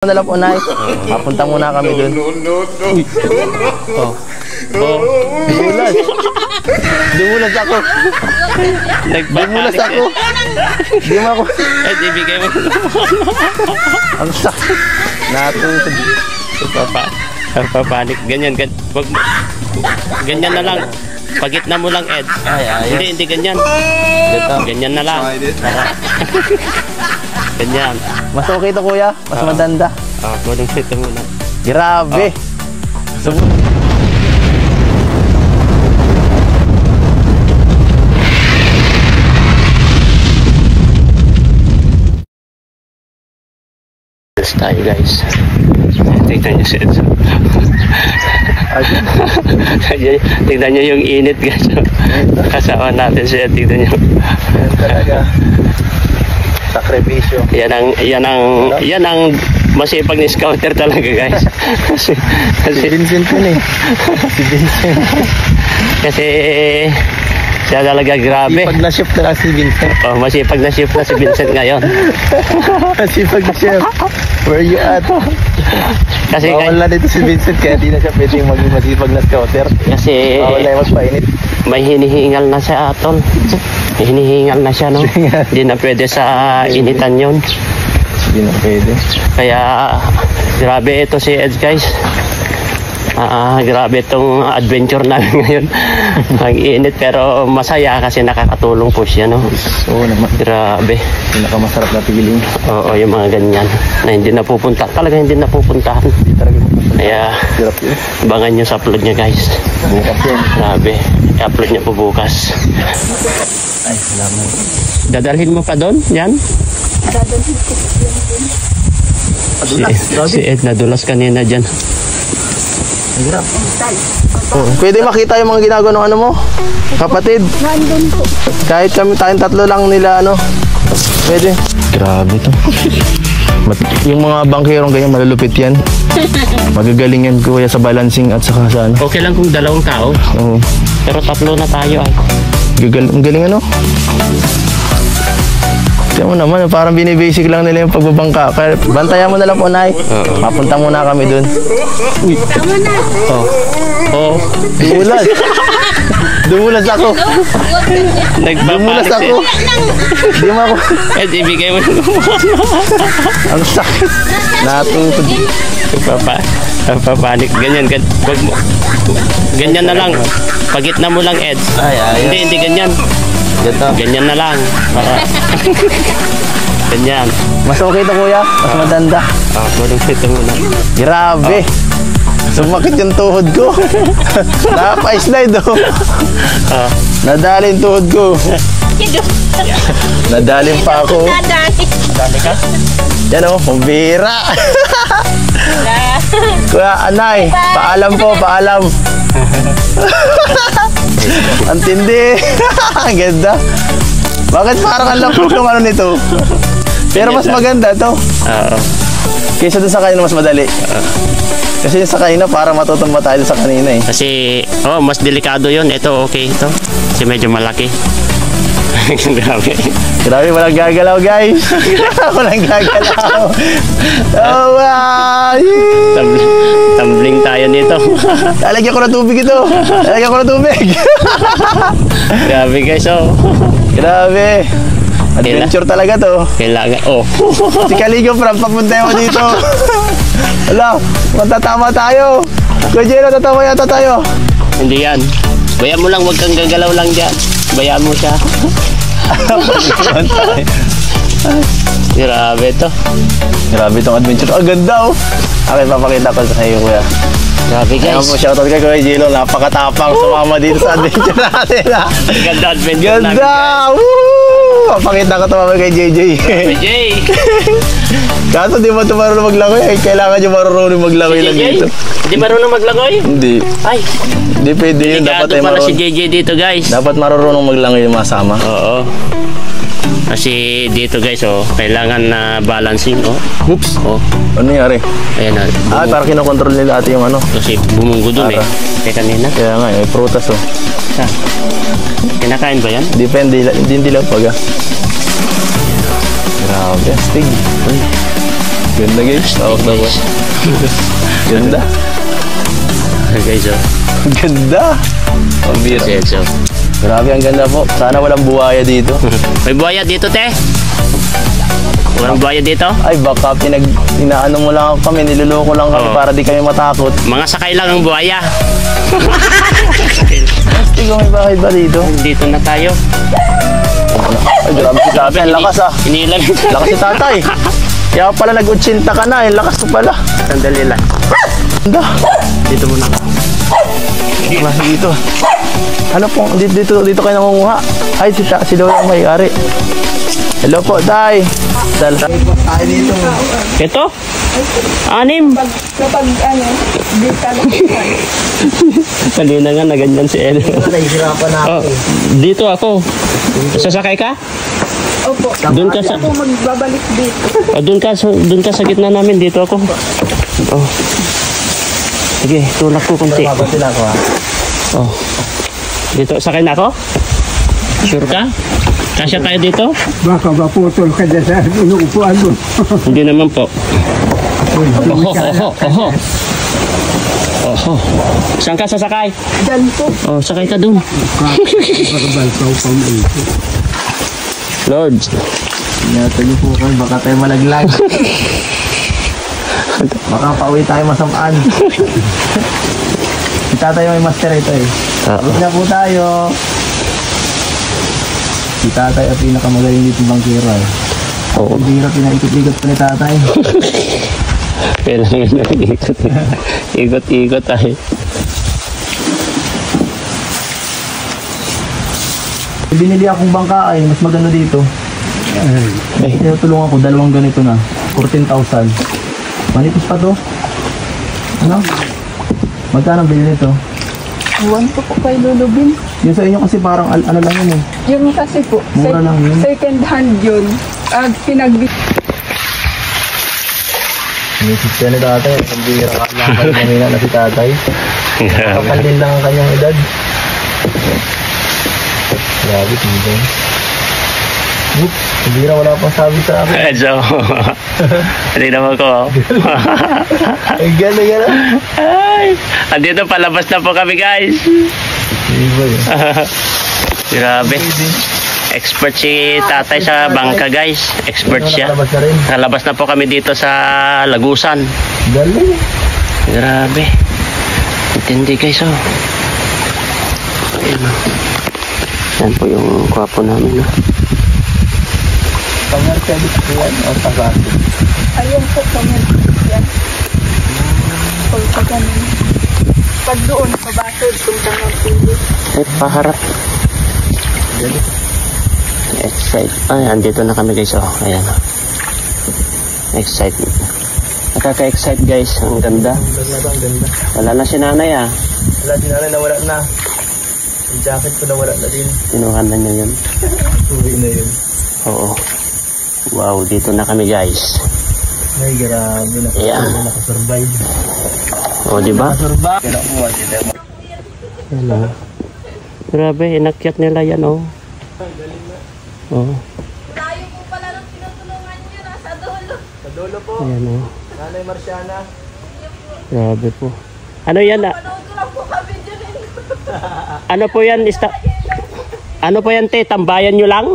na lang po, Nay. Papunta muna kami dun. Uy. Oh. Oh. Dumulas. Dumulas ako. Dumulas ako. Di mo ako. Eh, ibigay mo. Ang sakit. Natusod. Papanik. Ganyan. Ganyan na lang. Pagitna mo lang, Ed. Hindi ganyan. Ganyan na lang. Ganyan. Mas okay to, kuya. Mas madanda. Kulang ito muna. Grabe. Tayo, guys. Tignan nyo si Edson. Tignan nyo yung init, guys. Kasama natin si Ed. Tignan nyo. Yan talaga. Sakripisyo. Yan ang masipag ni scouter talaga, guys. Si Vincent yun eh. Si Vincent. Kasi siya talaga grabe. Masipag na shift na si Vincent. Oh, masipag na shift na si Vincent ngayon. Masipag na shift. Where you at? Kasi bawal na dito si Vincent kaya di na siya pwedeng maging masipag na scouter. Kasi bawal na yung magpainit. May hinihingal na siya, Tol. Hinihingal na siya, no? Hindi na pwede sa initan yun. Hindi na pwede. Kaya grabe ito si Ed, guys. Grabe itong adventure namin ngayon. Ang init pero masaya kasi nakakatulong po siya, no? Oo naman. Grabe. Pinakamasarap na feeling. Oo, yung mga ganyan na hindi napupunta. Talaga hindi napupuntahan. Hindi talaga mapupunta. Kaya abangan nyo sa upload niya, guys. Bukas yun. Grabe. I-upload niya po bukas. Ay, salamat. Dadalhin mo pa doon? Yan? Dadalhin ko yan din. Si Ed nadulas kanina dyan. Hirap. Oh, pwede makita yung mga ginagawa ng ano mo, kapatid. Nandun po. Kahit kami tayong tatlo lang nila ano. Pwede. Grabe to. Yung mga bangkerong ganyan malulupit yan. Magagaling yan kuya sa balancing at saka sa ano. Okay lang kung dalawang tao. Oo. Pero tatlo na tayo ay. Ang galing ano. Tiyan mo naman, parang binibasic lang nila yung pagbabangka. Kaya bantayan mo na lang po, Nay. Papunta muna kami dun. Uy. Tama na. Oh. Oo. Dumulas. Dumulas ako. Dumulas ako. Di mo ako. Ed, ibigay mo. Ang sakit. Natusod. Papanik. Ganyan na lang. Pagitna mo lang, Ed. Hindi ganyan. Ganyan na lang. Para ganyan. Mas okay to, kuya. Mas madanda. Kulang ito muna. Grabe. Sumakit yung tuhod ko. Napa-slide oh. Nadali yung tuhod ko. Nadali pa ako. Dali ka? Yan oh, pambira. Kuya, Anay, paalam po, paalam. Ang tindi. Ang ganda. Bakit parang ang lambot ng ano nito? Pero mas maganda to. Kaysa dun sa kanina mas madali. Kasi yung sa kanina para matutumba tayo sa kanina eh. Kasi mas delikado yun. Ito okay ito. Kasi medyo malaki. Grabe. Grabe, walang gagalaw guys. Walang gagalaw. Oh, wow. Tumbling tayo nito. Lalagyan ko ng tubig ito. Lalagyan ko ng tubig. Grabe guys, Grabe. Adventure talaga to. Kailangan, Si Kaligo, papunta mo dito. Wala, matatama tayo. Kuya Jero, tatama yata tayo. Hindi yan. Bayaan mo lang, huwag kang gagalaw lang dyan. Bayaan mo siya. Grabe to. Grabe itong adventure. Ang ganda oh. Okay, papakita ko sa kayo, kuya. Grabe guys. Kaya po, shoutout kay Kuya Jero. Napakatapang sumama dito sa adventure natin. Ganda adventure namin. Ganda! Woo! Papakita ko tumama kay JJ. Jay! Kaso di mo ito marunong maglangoy. Kailangan nyo marunong maglangoy lang dito. Hindi marunong maglangoy? Hindi. Ay. Hindi pwede yun. Dapat ay marunong. si JJ dito guys. Dapat marunong maglangoy yung masama. Oo. Kasi dito guys, kailangan na balancing, Oops. Ano nangyari? Ayan na. Para kinokontrol nila ate yung ano. Kasi bumunggo dun Kaya kanina. Kaya nga, may prutas Saan? Kinakain ba yan? Depende, hindi lang pag Grabe, astig. Ganda guys. Tawag na ba? Ganda. Guys, oh. Ganda. Pambira. Yes, oh. Grabe, ang ganda po. Sana walang buhaya dito. May buhaya dito, te. Walang buhaya dito? Ay, baka inaano mo lang kami, niloloko lang kami Oo. para di kami matakot. Mga sakay lang ang buhaya. Tingnan may bakit ba dito? Dito na tayo. Ay, grabe si tatay. Ang lakas ah. Inilang. Lakas si tatay. Kaya pala nag-80 ka na. Ang lakas ko pala. Sandali lang. Ganda. Dito muna. Klase dito. Ano po? Dito kayo nangunguha. Ay, si Lola ang may-ari. Hello po, tay. Tayo dito. Ito? 6. Kapag di talaga. Kanina nga na ganyan si El. Nahihirapan na. Oh, dito ako. Sasakay ka? Opo. Doon ka sa Ako magbabalik dito. doon ka sa gitna namin, dito ako. Oh. Sige, tulak ko konti. Mabasin ako ha. Oh. Dito, sakay na ako? Sure ka? Kasya tayo dito? Baka maputol ka dyan sa inuupuan mo. Hindi naman po. Oho. Oho. Saan ka sasakay? Diyan po. Oh, sakay ka dun. Pagbalkaw pa mo ito. Lord. Ingatan niyo po kayo. Baka tayo malaglag. Baka pauwi tayo masamaan. Si tatay may master ito eh. Huwag na po tayo. Si tatay ang pinakamagaling dito bangkira eh. Oo. Ang hirap pinaikot-ikot pa ni tatay. Kailangan na ikot. Ikot-ikot tayo. Binili akong bangka ay mas maganda dito. Ay. Tinutulungan ko, 2 ganito na. 14,000. Manipis pa to. Ano? Magkano bilhin nito? Iwan ko po kay Lulubin. Yung sa inyo kasi parang ano lang yun eh. Yung kasi po, Mura lang yun. second hand yun. At Misis siya ni tatay. Ang bihira ka lang kayo mamina na si tatay. Kapandin lang ang kanyang edad. Grabe, tiba. Oops, ang bihira wala pang sabi sa akin. So, hindi naman ko. Ay, gano'n. Ay, andito palabas na po kami guys. Iba yun. Grabe. Expert si tatay sa bangka guys. Expert siya. Nakalabas na rin. Nalabas na po kami dito sa Lagusan. Galing. Grabe. Intindi guys oh. Ayun oh. Yan po yung kwapo namin oh. Pag-Mercedes ko yan o Tagasi? ayun po kami. Yan. Pag ganun. Pag doon, pabasod, punta ng pili. Ay, paharap. Excite. Ay, andito na kami guys oh. Ayan oh. Excite. Nakaka-excite guys. Ang ganda. Ang ganda. Wala na si nanay ah. Wala din na nawala na. Yung jacket ko nawala na din. Tinuhan na niya yun. Tuwi na yun. Oo. Wow, dito na kami guys. Ay, grabe. Yeah. Nakasurvive. O, di ba? Nakasurvive. Kinakuha sila. Ano? Grabe, inakyat nila yan, oh. Oh. Tayo po pala nung tinutulungan nyo, nasa dulo. Sa dulo po. Ayan, oh. Nanay Marciana. Grabe po. Ano yan? Panood ko lang po kami dyan. Ano po yan? Ano po yan, te? Tambayan nyo lang?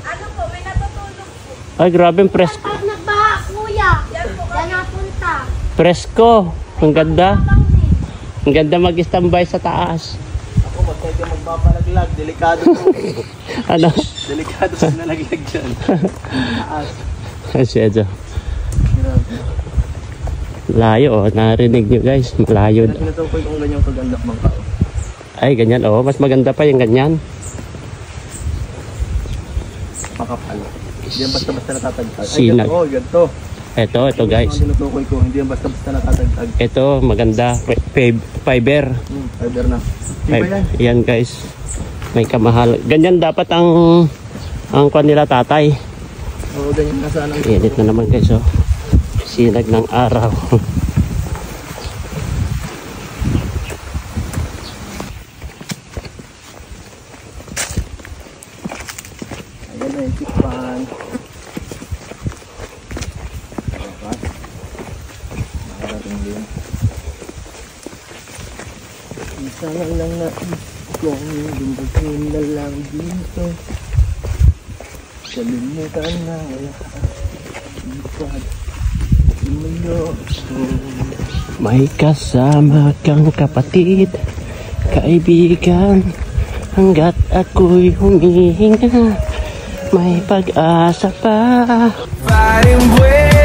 Ano po, may natutulog po. Ay, grabe, presko. Pag nagbaha, kuya, yan napunta. Presko. Ang ganda. Ang ganda mag-standby sa taas. Ako, magkaya ka magpapalaglag. Delikado po. Ano? Delikado sa nalaglag dyan. Asya. Layo, oh. Narinig nyo, guys. Malayo. Tinutukoy kong ganyang kaganda bangka. Ay, ganyan, oh. Mas maganda pa yung ganyan. Makapal. Hindi yan basta-basta natatagtag. Ay, Sinag. ganito. Ganito. Ito, guys. Ang tinutukoy ko, hindi yan basta-basta natatagtag. Ito, maganda. Fiber. Fiber na. Di ba yan? Yan, guys. May kamahal. Ganyan dapat ang kwan nila tatay. Oo, ganyan na sana. Init na naman, guys, oh. Sinag ng araw. Ayan na yung tikpan. Sana lang na kung lumagin na lang dito. Kalimutan na lahat. May kasama kang kapatid, kaibigan, hanggat ako'y humihinga, may pag-asa pa. Fighting